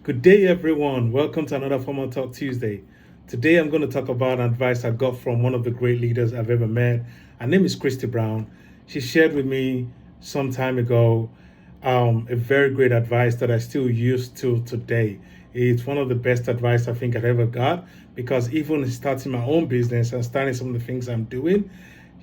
Good day, everyone. Welcome to another Formal Talk Tuesday. Today, I'm going to talk about advice I got from one of the great leaders I've ever met. Her name is Christie Brown. She shared with me some time ago a very great advice that I still use till today. It's one of the best advice I think I've ever got because even starting my own business and starting some of the things I'm doing,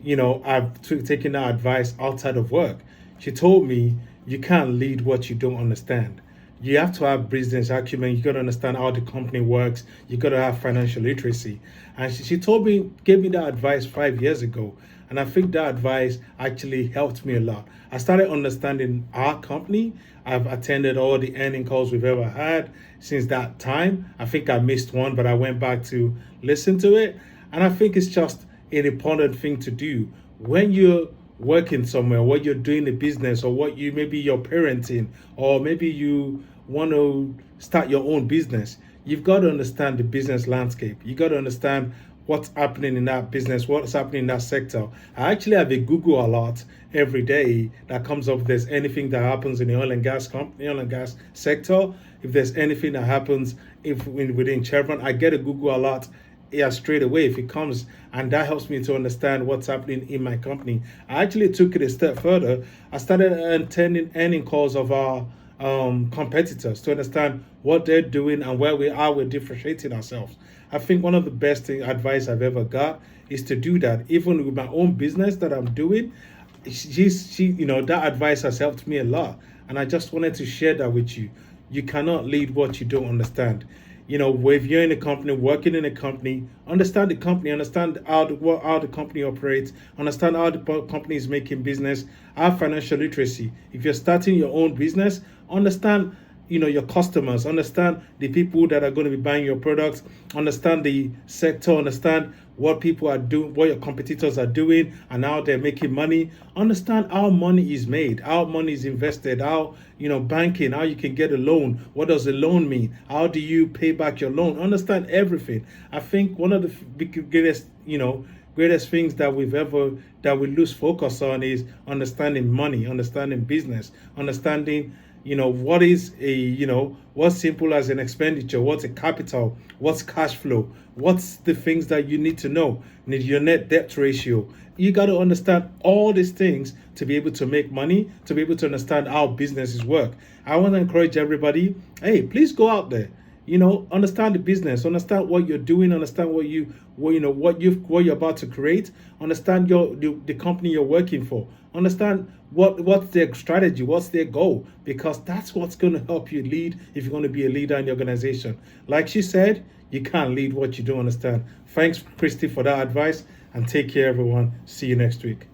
I've taken that advice outside of work. She told me you can't lead what you don't understand. You have to have business acumen. You got to understand how the company works. You got to have financial literacy. And she told me, gave me that advice 5 years ago. And I think that advice actually helped me a lot. I started understanding our company. I've attended all the earning calls we've ever had since that time. I think I missed one, but I went back to listen to it. And I think it's just an important thing to do when you're working somewhere, what you're doing a business, or what you maybe you're parenting, or maybe you want to start your own business. You've got to understand the business landscape. You got to understand what's happening in that business, what's happening in that sector. I actually have a Google alert every day that comes up if there's anything that happens in the oil and gas company, oil and gas sector. If there's anything that happens within Chevron, I get a Google alert straight away if it comes, and that helps me to understand what's happening in my company. I actually took it a step further. I started attending earning calls of our competitors to understand what they're doing and where we are. We're differentiating ourselves. I think one of the best advice I've ever got is to do that. Even with my own business that I'm doing, that advice has helped me a lot, and I just wanted to share that with you. You cannot lead what you don't understand. If you're in a company, working in a company, understand the company, understand how the company operates, understand how the company is making business, have financial literacy. If you're starting your own business, understand your customers, understand the people that are going to be buying your products, understand the sector, understand what people are doing, what your competitors are doing, and how they're making money. Understand how money is made, how money is invested, how banking, how you can get a loan. What does a loan mean? How do you pay back your loan? Understand everything. I think one of the greatest things that we lose focus on is understanding money, understanding business, understanding what is what's simple as an expenditure, what's a capital, what's cash flow, what's the things that you need to know, need your net debt ratio. You got to understand all these things to be able to make money, to be able to understand how businesses work. I want to encourage everybody, hey, please go out there, understand the business, understand what you're doing, understand what you're about to create, understand the company you're working for, understand what's their strategy, what's their goal, because that's what's going to help you lead if you're going to be a leader in the organization. Like she said, you can't lead what you don't understand. Thanks, Christy, for that advice, and take care, everyone. See you next week.